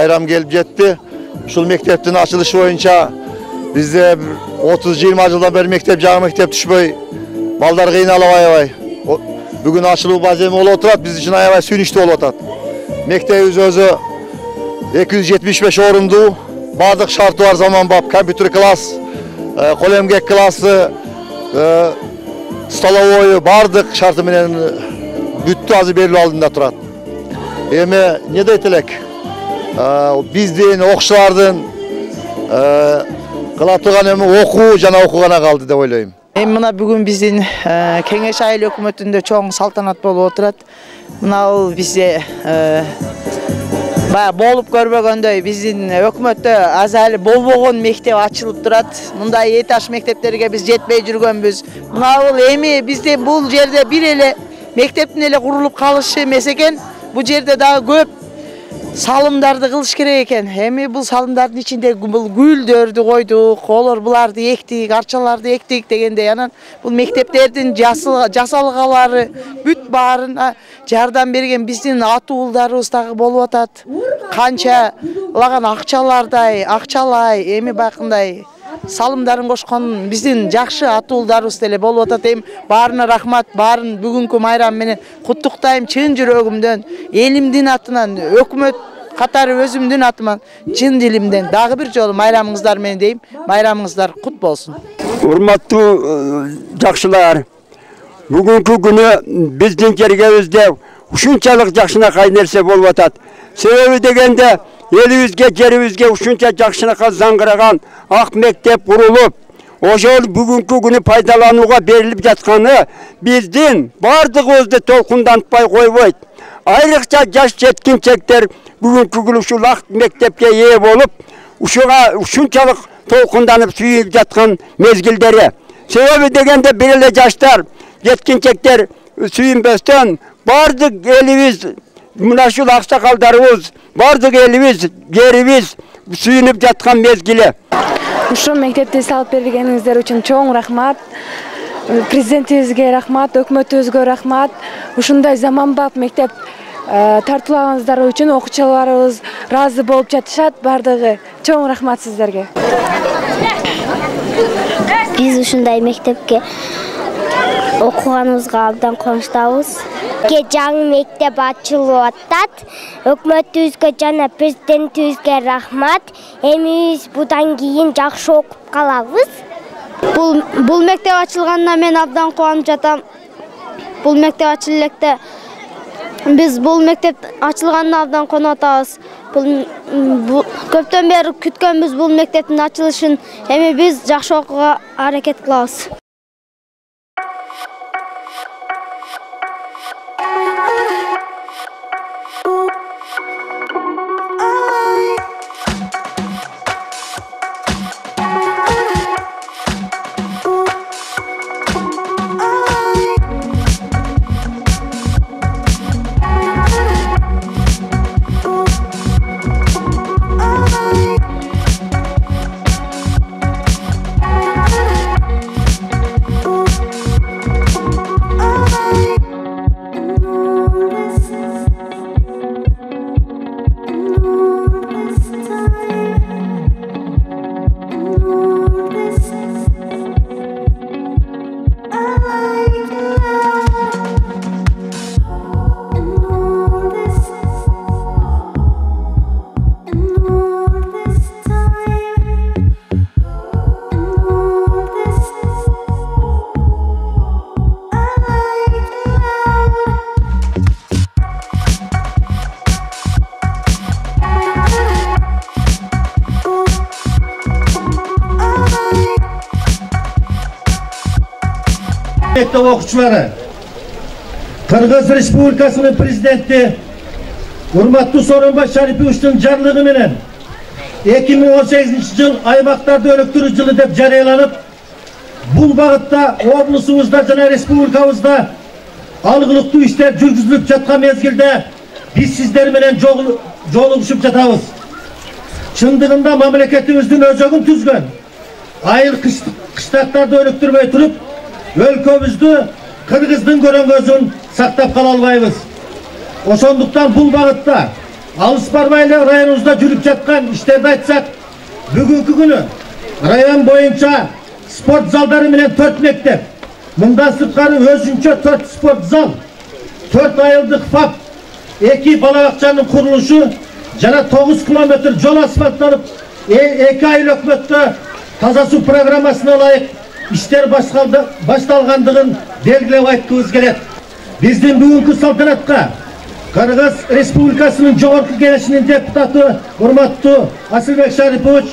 bayram gelip jetti. Uşul mekteptin açılışı boyunca bizde 30-20 yıldan beri mektep düşmöy. Balдар kıynalıp aябай. Bugün açılуу bazemi olup oturat, biz için aябай sүйүнүчтүү olup atat. Mektebimiz özü 275 orundu. Bardıq şartı var zamanbap, kompüter klas, kol emgek klası, stolovoyu bardıq şartı menen büttü azı berilүү алдында турат. Эми не дейт элек? Биздин окуучулардын кыла турган эми окуу жана окуу гана калды деп ойлойм. Мына бүгүн биздин Кеңеш айыл өкмөтүндө чоң салтанат болуп отурат. Мына бул бизде болуп көрбөгөндөй биздин өкмөттө азалы болбогон мектеп ачылып турат. Мындай этаж мектептерге биз жетпей жүргөнбүз. Мына бул эми бизде бул жерде бир эле мектептин эле курулуп калышы эмес экен. Бул жерде дагы көп салымдарды кылыш керек экен. Эми бул салымдардын ичинде бул гүлдөрдү койдук, олор буларды эктик, арчаларды эктик дегендей. Анан бул мектептердин жасалгалары бүт баарын жардам берген биздин ата уулдарыбыз дагы болуп атат. Канча лаган акчалай, эми бакындай салымдарын кошкон биздин жакшы ата уулдарыбыз деле болуп атат. Эми баарына рахмат, баарын бүгүнкү майрам менен куттуктайм чын жүрөгүмдөн, элимдин атынан, өкмөт катары өзүмдүн атыман чын дилимден дагы бир жолу майрамыңыздар менен дейм. Майрамыңыздар кут болсун. Урматтуу жакшылар, бүгүнкү күнү биздин жергебизде ушунчалык жакшынакай нерсе болуп атат. Себеби дегенде элибизге, жерибизге ушунча жакшынакай заңгыраган ак мектеп курулуп, ошол бүгүнкү күнү пайдаланууга берилип жатканы биздин бардыгыбызды толкундантпай койбойт. Айрыкча жаш жеткинчектер бүгүнкү күнү ушул ак мектепке ээ болуп, ушунчалык толкунданып сүйүп жаткан мезгилдери. Себеби дегенде бир эле жаштар, жеткинчектер сүйүнбөстөн бардык элибиз, мына ушул аксакалдарыбыз, бардык элибиз, жерибиз сүйүнүп жаткан мезгили. Ушул мектепти салып бергениңиздер үчүн чоң рахмат. Президентибизге рахмат, өкмөтүбүзгө рахмат. Ушундай заманбап мектеп тартуулаганыңыздар үчүн окуучуларыбыз ыраазы болуп жатышат. Бардыгы чоң рахмат сиздерге. Биз ушундай мектепке окуганыбызга абдан кубанычтабыз. Жаңы мектеп ачылып атат. Өкмөтүбүзгө жана президентибизге рахмат. Эми биз будан кийин жакшы окуп калабыз. Бул мектеп ачылганына мен абдан кубанып жатам. Бул мектеп ачылып электе биз бул мектеп ачылганына абдан кубанып атабыз. Көптөн бери күткөнбүз бул мектептин ачылышын. Эми биз жакшы окууга аракет кылабыз. Mektab okuyucuları, Kırgız Respublikası'nın prezidenti Urmatlı Soronbay Şaripovичтің жарлығы менен 2018 yıl aymaklarda ölüktürücü yılı dep жарыяланып, бұл бағытта облысымызda жана республикабызда алгылыктуу иштер жүргүзүлүп жаткан мезгилде биз сиздер менен жолугушуп жатабыз. Чындыгында мамлекетибиздин өзөгүн түзгөн айыл кыштактарды өнүктүрбөй туруп, өлкөбүздү Кыргыздын көрөңгөзүн сактап кала албайбыз. Ошондуктан бул багытта Alыс бармайлы районымызда жүріп жатқан işlerді айтсақ, бүгінгі күні район бойынша спорт залдары менен 4 мектеп, мындан сырткары өзүнчө 4 спорт зал, 4 айылдык ФАП, 2 балабакчанын курулушу жана 9 километр жол асфальтталып, 2 айыл өкмөттө таза суу программасына ылайык иштер башталгандыгын белгилеп айткыбыз келет. Биздин бүгүнкү салтанатка Кыргыз Республикасынын Жогорку Кеңешинин депутаты урматтуу Асылбек Шарипович,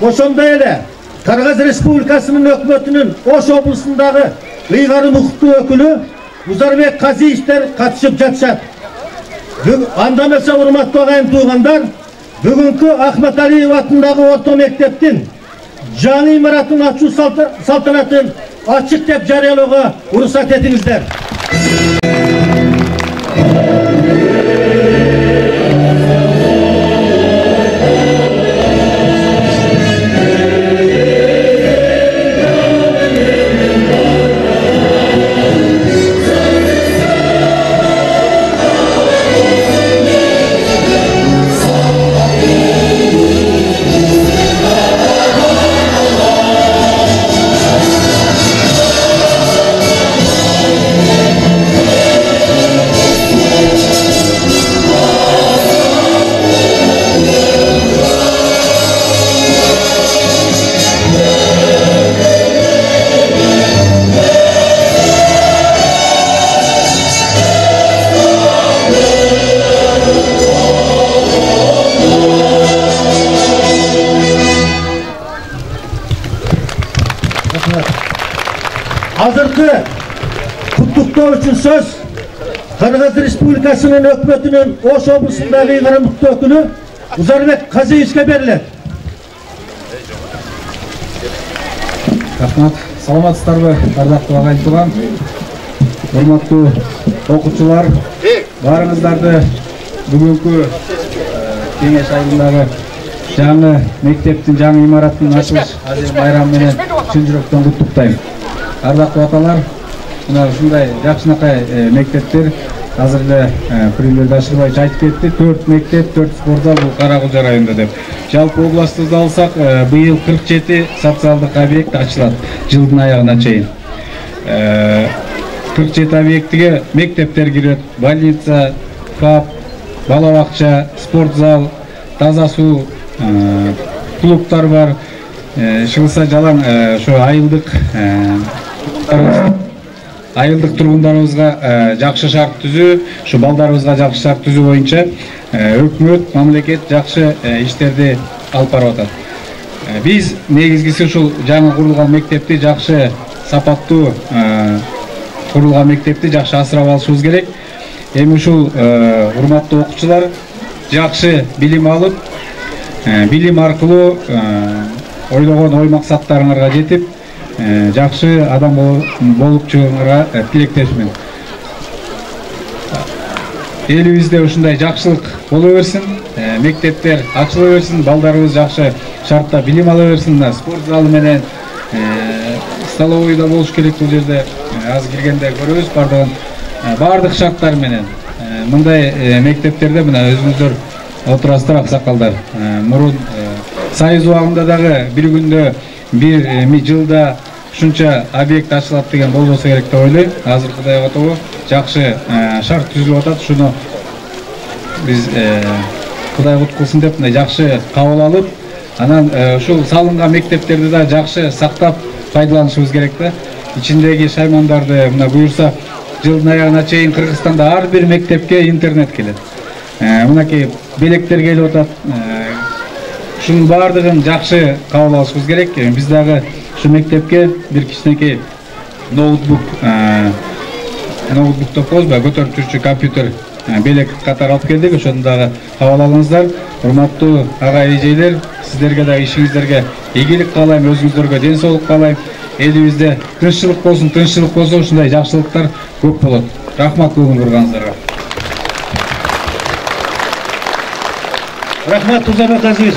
ошондой эле Кыргыз Республикасынын өкмөтүнүн Ош облусундагы ыйгарым укуктуу өкүлү Узарбек Казиевтер катышып жатышат. Анда эмесе урматтуу агайын туугандар, бүгүнкү Ахмет Алиев атындагы орто мектептин жаңы имаратын ачуу салтанатын ачык деп жарыялоого уруксат этиңиздер. Hazırkı kutlukta üçün söz Kırgız Respublikasının ökmötünün Oş oblusundagi ыйгарымдуу өкүлү Узарбек Казиевичке берилет. Рахмат. Саламатсыздарбы, ардактуу агайын тууган, урматтуу окуучулар, баарыңыздарды бүгүнкү кеңеш айылындагы жаңы мектептин, жаңы имараттын ачылыш байрамы менен чын жүрөктөн куттуктайм. Ардактуу аталар, мына ушундай жакшынакай мектептер азыр эле премьер Дашырбаевич айтып кетти, 4 мектеп, 4 спорт зал бул Кара-Кулжа районунда деп. Жалпы областыбызды алсак, быйыл 47 социалдык объект ачылат жылдын аягына чейин. 47 объектиге мектептер кирет, больница, ФАП, балабакча, спорт зал, таза суу, клубтар бар. Шылса жалаң ошо айылдык тургундарыбызга жакшы шарт түзүү, ушу балдарыбызга жакшы шарт түзүү боюнча өкмөт, мамлекет жакшы иштерди алып барып атат. Биз негизгиси ушул жаңы курулган мектепти жакшы сапаттуу курулган мектепти жакшы асырап алышыбыз керек. Эми ушул урматтуу окуучулар жакшы билим алып, билим аркылуу ойлогон ой максаттарыңарга жетип, жакшы адам болуп чыгууңарга тилектешмин. Элибизде ушундай жакшылык боло берсин, мектептер ачыла берсин, балдарыбыз жакшы шартта билим ала берсин. Спорт залы менен столовойда болуш керек бул жерде. Азыр киргенде көрөбүз, бардык шарттар менен. Мындай мектептерде мына өзүңүздөр отурасыздар, аксакалдар. Мурун Союз убагында дагы бир күндө бир жылда ушунча объект ачылат деген болбосо керек деп ойлойм. Азыр Кудайга тобо жакшы шарт түзүлүп атат. Шуну биз Кудай кут кылсын деп жакшы кабыл алып, анан ушул салынган мектептерди да жакшы сактап пайдаланышыбыз керек да. Ичиндеги шаймандарды мына буюрса жылдын аягына чейин Кыргызстанда ар бир мектепке интернет келет. Мынакей белектер келип атат. Шунун бардыгын жакшы кабыл алышыбыз керек. Биз дагы ушу мектепке бир кичинекей ноутбук деп коебузбу, көтөрүп жүрчү компьютер белек катары алып келдик. Ошону дагы кабыл алыңыздар. Урматтуу агай эжелер, сиздерге дагы ишиңиздерге ийгилик каалайм, өзүңүздөргө ден соолук каалайм. Элибизде тынччылык болсун, тынччылык болсо ушундай жакшылыктар көп болот. Рахмат көңүл бурганыңыздарга. Рахмат Узарбек Казиевич.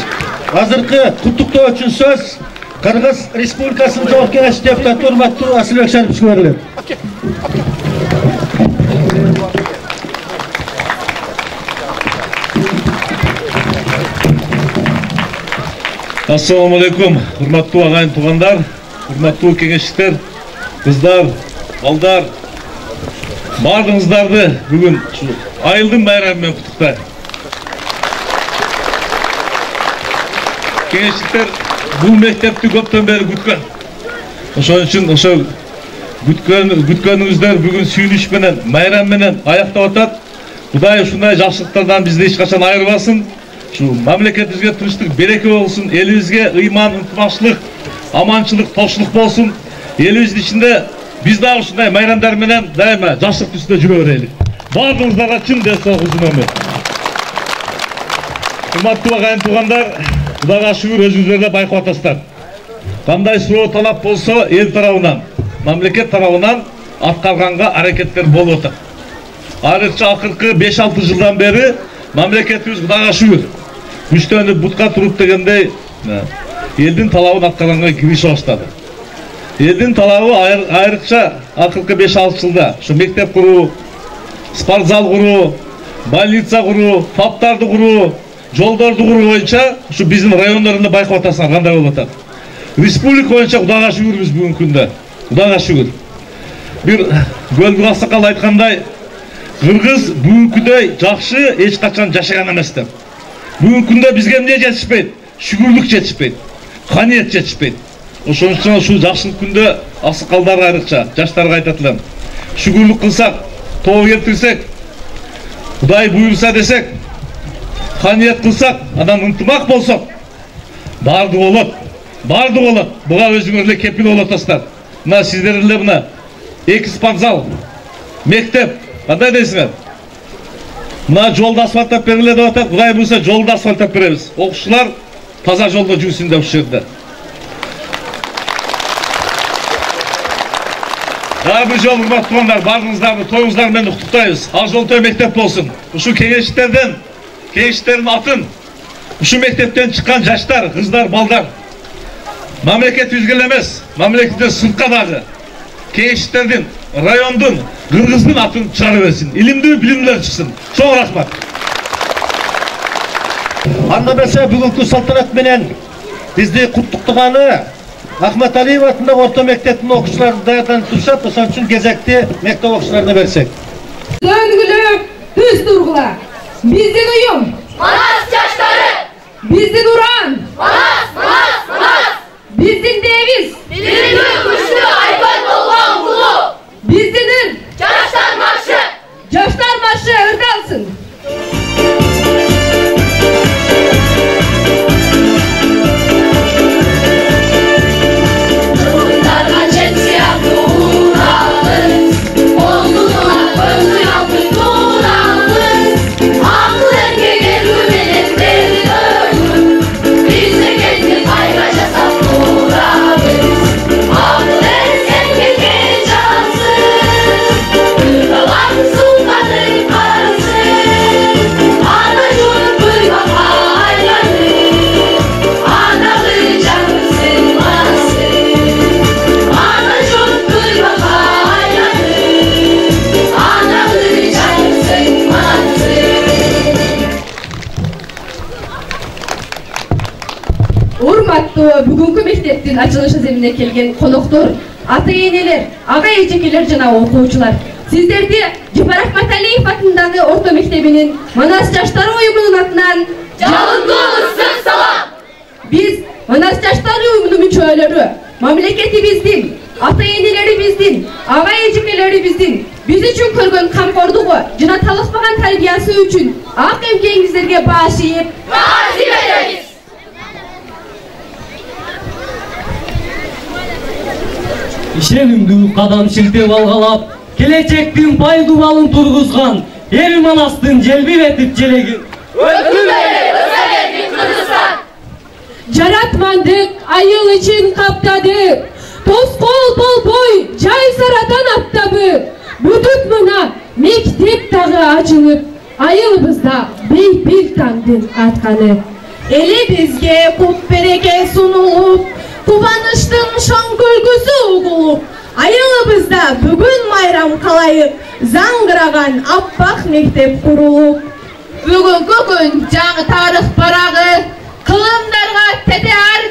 Азыркы куттуктоо үчүн сөз Кыргыз Республикасынын Жогорку Кеңеш депутаты урматтуу Асылбек Шариповичке берилет. Assalamu alaikum, hurmattуу agayın tuğanlar, hurmattуу kеңешчиктер, kızlar, balдар. Bardığınızlardı bugün ayıldın bayramымен kutuktayım. Kеңешчиктер bu mektepti köpten beri gütkön. Oşon üçün oşo gütkönüңүздөр bugün sүйүнүш менен, bayram менен аяктап атат. Кудай ушундай жакшылыктардан бизди эч качан айырбасын. Şu memleketimize tınçlık, bereke olsun, elimizge iman, ıntımaqçılık, amançılık, toşluk bolsun. Elimizin içinde biz daha şunday bayramlar menen daima yaşlık üstünde jüre bereli. Bardığınızlara çın desa uzun ömür. Hurmattуу agayın tuğanlar, Kudaga şükür özünüzlerde bayqap atasыздар. Qanday суроо талап болсо, эл тарабынан, мамлекет тарабынан аткарганга аракеттер болуп атат. Айрыкча акыркы 5-6 жылдан бери мамлекетибиz Kudaga şükür güçtөнүп бутка туруп дегендей элдин талабын аткарганга киришип баштады. Элдин талабы айрыкча акыркы 5-6 жылда şu мектеп куруу, спортзал куруу, больница куруу, фаптарды куруу, жолдорду куруу боюнча şu биздин райондорунда байкап атасыңар кандай болуп атат. Республика боюнча Kudaga şükürбүз бүгүнкү күндө. Kudaga şükür. Бир Гөлбүк Аксакал айткандай, Кыргыз бүгүнкүдөй жакшы эч качан жашаган эмес деп. Бүгүнкү күндө бизге эмне жетишпейт? Шүгүрлүк жетишпейт. Каниет жетишпейт. Ошон үчүн ушул жакшылык күндө аксакалдарга айрыкча жаштарга айтат элем. Шүгүрлүк кылсак, тоо келтирсек, Кудай буйрса десек, каниет кылсак, анан ынтымак болсок, баардыгы болот. Баардыгы болот. Буга өзүңөр эле кепил болуп атасыздар. Мына сиздер эле мына 2 спортзал, мектеп, кандай дейсиңер? Мына жолду асфальттап бергиле деп атат. Кудай буйрса жолду асфальттап беребиз. Окуучулар таза жолдо жүрсүн деп ушул жерде. Дагы бир жолу урматтуугандар, баарыңыздарды тоюңуздар менен куттуктайбыз. Ак жолтой мектеп болсун. Ушул кеңештердин атын ушул мектептен чыккан жаштар, кыздар, балдар мамлекетибизге эле эмес, мамлекеттен сыртка дагы кеңештердин, райондун, кыргыздын атын чыгара берсин. Илимдүү, билимдүүлөр чыксын. Чоң рахмат. Анда берсе бүгүнкү салтанат менен бизди куттуктаганы Ахмет Алиев атындагы орто мектептин окуучулары даярданып турушат. Ошон үчүн кезекти мектеп окуучуларына берсек. Söngülüp, düz durgula. Bizdin uyum. Manas yaşları. Bizdin uran. Manas, manas, manas. Bizdin deviz. Bizdin kuşlu ayban olgan kulu. Bizdinin. Caşlar marşı. Caşlar marşı ırdalsın. Бүгүнкү мектептин ачылышы земине келген коноктору, ата-энелер, ага-эжекелер жана окуучулар, сиздерди Жапар Ахмат Алиев атындагы орто мектебинин Манас жаштары уюмунун атынан жалындуу ысык салам. Биз Манас жаштары уюмунун мүчөлөрү, мамлекетибиздин, ата-энелерибиздин, ага-эжекелерибиздин биз үчүн көргөн камкордугу жана талыкпаган тарбиясы үчүн ак эмгегиңиздерге баш ийип, таазим беребиз. Ишенимдүү кадам шилтеп алгалап, келечектин пайдубалын тургузган эл Манастын желбиретип желегин жаратмандык айыл ичин каптады, тоскоол болбой жай саратан аттабы, бүтүп мына мектеп дагы ачылып, айылыбызда бейпил таңдын атканы. Элибизге кут береке сунулуп, кубанычтын шоң күлгүсү угулуп, айылыбызда бүгүн майрам калайык, заңгыраган аппак мектеп курулуп. Бүгүнкү күн жаңы тарых барагы, кылымдарга тете ар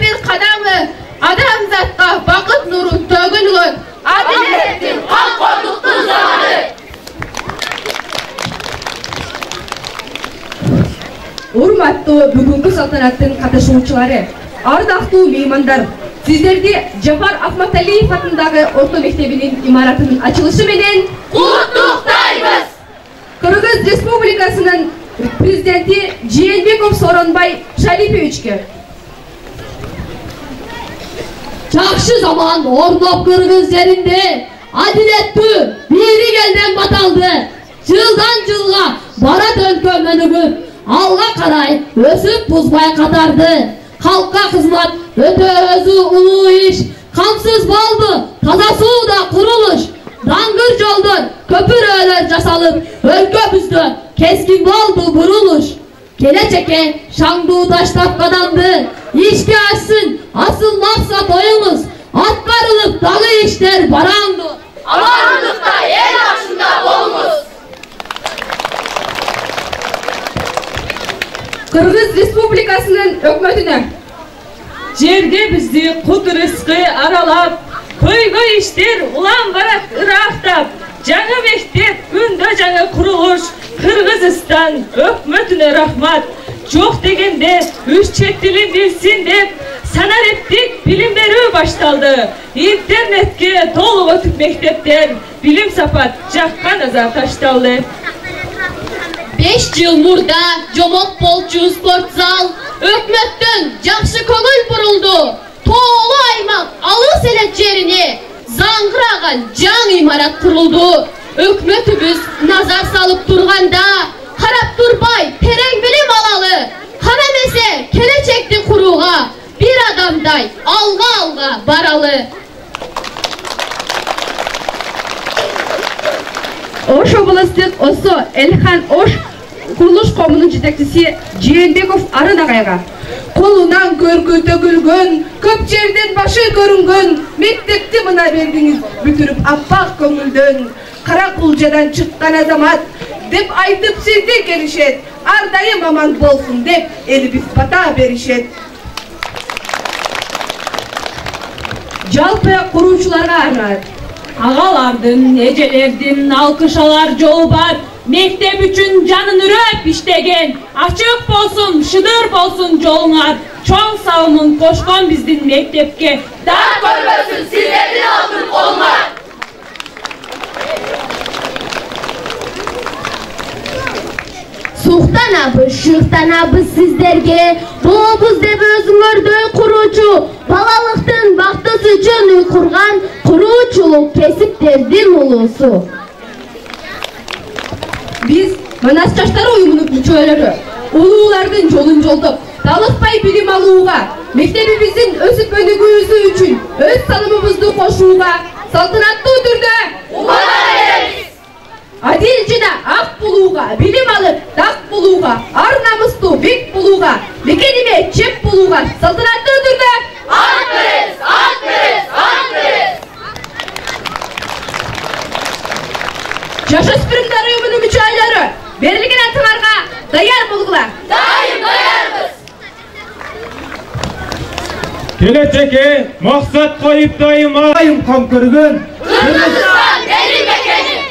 урматтуу бүгүнкү салтанаттын катышуучулары, ардактуу меймандар, сиздерди Жапар Ахматалиев атындагы орто мектебинин имаратынын ачылышы менен куттуктайбыз. Кыргыз Республикасынын президенти Жээнбеков Сооронбай Шариповичке Жакшы заман орноп Кыргыз жеринде адилеттүү бийлик элден баталды. Жылдан жылга барат өлкө өнүгүп, алга карай өсүп бузбай катарды. Халкка кызмат өтө өзү улуу иш, камсыз болду таза сууда курулуш. Даңгыр жолдор, көпүрөлөр жасалып, өлкөбүздө кескин болду бурулуш. Келечекке шаңдуу таштап кадамды, ишке ашсын асыл максат оюңуз, аткарылып дагы иштер бараңды. Амандыкта эл башында болуңуз. Кыргыз Республикасынын өкмөтүнө жерде бизди кут рызкы аралап, көйгө иштер улам барат ырактап, жаңы мектеп күндө жаңы курулуш, Кыргызстан өкмөтүнө рахмат. Жок дегенде үч чет тилин билсин деп, санариптик билим берүү башталды. Интернетке толук өтүп мектептер, билим сапат жакка назар ташталды. 5 жыл мурда жомок болчу спортзал, өкмөттөн жакшы көңүл бурулду. Тоолуу аймак алыс эле жерине заңгыраган жаңы имарат курулду. Өкмөтүбүз назар салып турганда, карап турбай терең билим алалы. Кана эмесе келечекти курууга бир адамдай алга баралы. Ош областық ОСО Элхан Ош курулуш коомунун жетекчиси Жээнбеков Арын агайга колунан көргө төгүлгөн, көп жерден башы көрүнгөн мектепти мына бердиңиз, бүтүрүп аппак көңүлдөн. Кара кулжадан чыккан азамат деп айтып сизди келишет, ар дайым аман болсун деп элибиз бата беришет. Жалпы куруучуларга арнайт. Агалардын, эжелердин алкышалар жолу бар. Мектеп үчүн жанын үрөп иштеген, ачык болсун, шыдыр болсун жолуңар. Чоң салымын кошкон биздин мектепке. Дар көрбөсүн сиздердин алтын колуңар. Суктанабыз, шыктанабыз сиздерге, болобуз деп өзүңөрдөй куруучу, балалыктын бактысы үчүн үй курган куруучулук кесиптердин улуусу. Биз Манас жаштары уюмунун мүчөлөрү улуулардын жолун жолдоп, талыкпай билим алууга, мектебибиздин өсүп өнүгүүсү үчүн өз салымыбызды кошууга салтанаттуу түрдө убада беребиз. Адил жана ак булууга, билим алып, так булууга, ар намыстуу бек булууга, мекениме чеп булууга салтанаттуу түрдө ант беребиз, ант беребиз, ант беребиз. Жашөспүрүмдөр уюмунун мүчөлөрү берилген атыңарга даяр болгула. Дайым даярбыз. Келечекке максат коюп дайым кам көргөн Кыргызстан эл мекени.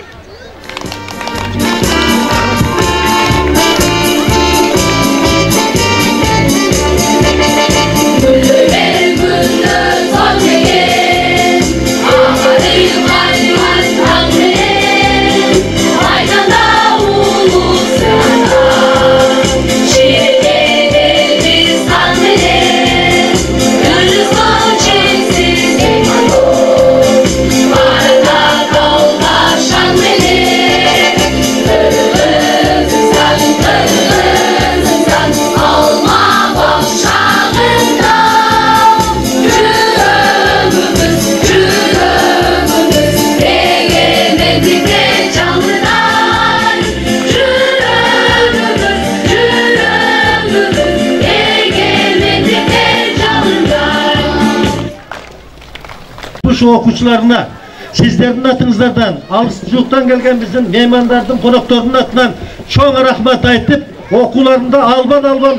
Şu okuçlarına sizlerin atınızlardan, alışçılıktan gelgen bizim mehmandардың, konaklarının atından çoğuna rahmet aytıp, okularında alban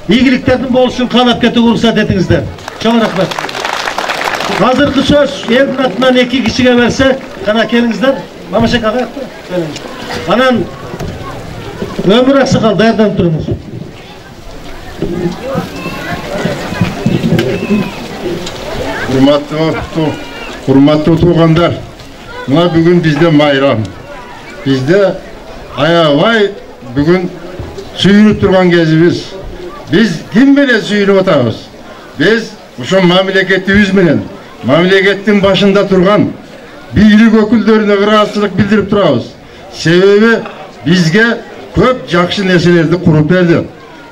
iyiliklerinin boluşun kalap keti ruhsat etinizler. Çoğuna rahmet. Hazırkı söz elin atından 2 kişiye verse, kana kelinizler, Mamaşak ağa yaptı. Anan ömür aksı kaldı, yerden durunuz. Hurmatlı tuğanlar, buna bugün bizde mayram. Bizde ayavay bugün suyunup durgan gezimiz. Biz kim bile suyunup atağız? Biz şu memleketimiz menen, memleketin başında turgan biyilik öküllerine rahatsızlık bildirip turabız. Sebebi bizge köp jakşı neselerdi kurup berdi.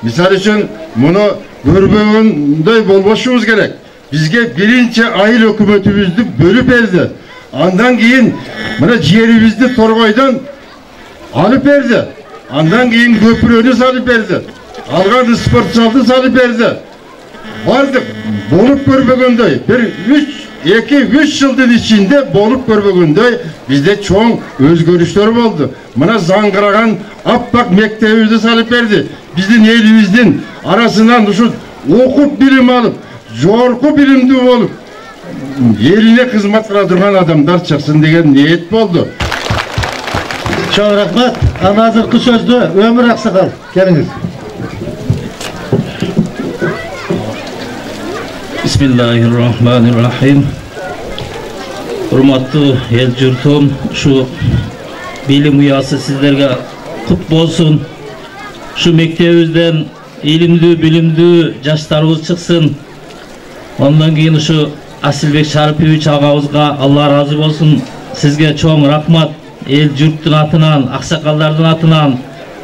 Misal üçün bunu görбөгөндөй bolboşumuz gerek. Bizge birinci ayıl hükümetimizni bölüp berdi. Andan keyin mına ciğerimizni Torgoydan alıp berdi. Andan keyin köprünü salıp berdi. Algan sportsaldı salıp berdi. Vardık, bolup görбөгөндөй. Bir 2-3 yıldır içinde bolup görбөгөндөй bizde çoğun özgörüşler oldu. Mına zangıragan appak mektebimizi salıp berdi. Bizden elimizden arasından şu okup bilim alıp, jorku bilimli olup, yerine hizmet kıla durgan adamlar çıksın degen niyet oldu. Çok rahmet. Ana hazırkı sözlü Ömür Aksakal. Geliniz. Bismillahirrahmanirrahim. Hurmatlı el yurtum, şu bilim uyası sizlerge kut bolsun. Şu mektebimizden ilimli, bilimli yaşlarımız çıksın. Ondan keyin şu Asilbek Şaripovich ağabızga Allah razı olsun. Sizge çoğun rahmat. El yurttun atынан, aksakallardın atынан,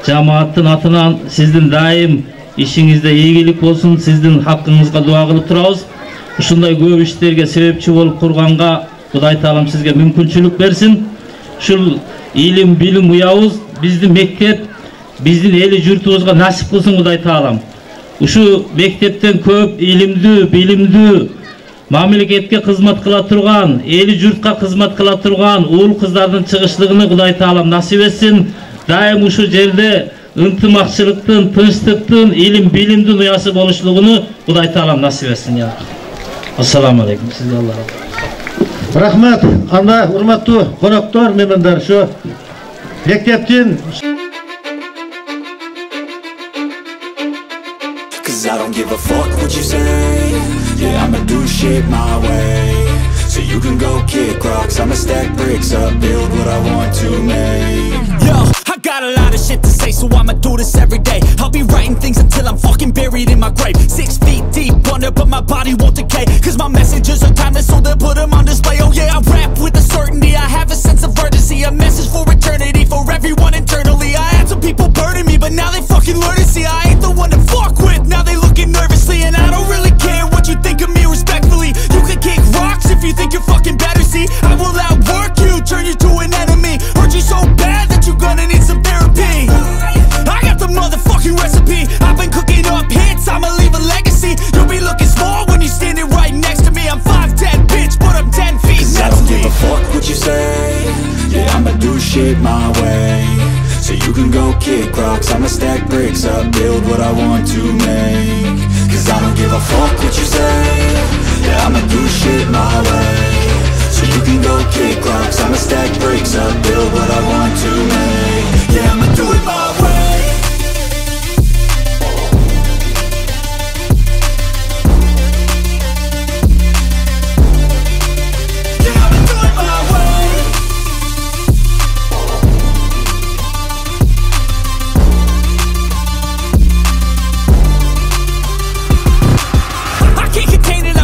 cemaattin atынан sizdin daim işinizde iyilik olsun. Sizdin hakkınızga dua kılıp turabız. Uşunday көп işlerge sebepçi bolup kurganga Kuday Taalam sizge mümkünçülük versin. Şul ilim, bilim uyabız, bizdin mektep, bizdin eli yurtubuzga nasip kılsın Kuday Taalam. Uşu mektepten köp ilimli, bilimli, mamleketke hizmet kıla turgan, eli yurtka hizmet kıla turgan uul kızlardın çıkışlığını Kuday Taalam nasip etsin. Daim uşu jerde ынтымакчылыктын, тынчтыктын, илим, билимдин уясы болушлугуну Kuday Taalam nasip etsin ya. Assalamu alaikum. Sizge Allah razı olsun. Rahmet. Anda hurmatlı konuklar, memnunlar şu mekteptin. Cause I don't give a fuck what you say. Yeah, I'ma do shit my way. So you can go kick rocks, I'ma stack bricks up, build what I want to make. Yo, I got a lot of shit to say, so I'ma do this every day. I'll be writing things until I'm fucking buried in my grave. 6 feet deep under, but my body won't decay. Cause my messages are timeless, so they'll put them on display. Oh yeah, I rap with a certainty, I have a sense of urgency. A message for eternity, for everyone internally. I had some people burning me, but now they fucking learn to see I ain't the one to fuck with, now they looking nervously. And I don't really care what you think of me respectfully. You can kick rocks if you think you're fucking better, see I will outwork you, turn you to an enemy. Hurt you so bad that you're gonna need some therapy. I got the motherfucking recipe, I've been cooking up hits, I'ma leave a legacy. You'll be looking small when you're standing right next to me. I'm 5'10", bitch, but I'm 10 feet next to me. I don't give a fuck what you say. Yeah, I'ma do shit my way. So you can go kick rocks, I'ma stack bricks up, build what I want to make. Cause I don't give a fuck what you say. Yeah, I'ma do shit my way. So you can go kick rocks, I'ma stack bricks up, build what I want to make. Yeah, I'ma do it my way.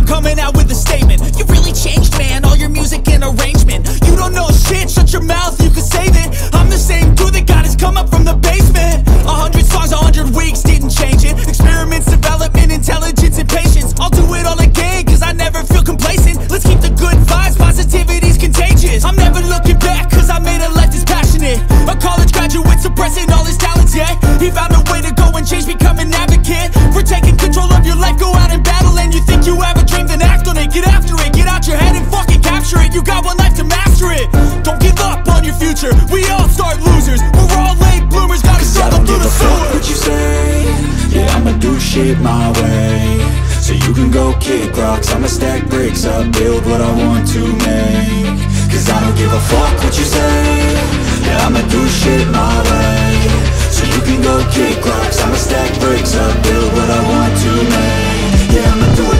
Coming out with a statement. You really changed, man, all your music and arrangement. You don't know shit, shut your mouth, you can save it. I'm the same dude that got his come up from the basement. 100 songs, 100 weeks, didn't change it. Experiments, development, intelligence, and patience. I'll do it all again, cause I never feel complacent. Let's keep the good vibes, positivity's contagious. I'm never looking back, cause I made a life that's passionate. A college graduate suppressing all his talents, yeah. He found a way to go and change, become an advocate. For taking control of your life, go out and battle. And you think you have a dream, then act on it, get after it. Get out your head and fucking capture it. You got one life to master it. Don't give up on your future, we all start losers. We're all late bloomers, gotta struggle through the sewer. I don't give a fuck what you say. Yeah, I'ma do shit my way. So you can go kick rocks, I'ma stack bricks up, build what I want to make. Cause I don't give a fuck what you say. Yeah, I'ma do shit my way, so you can go kick rocks. I'ma stack bricks up, build what I want to make. Yeah, I'ma do it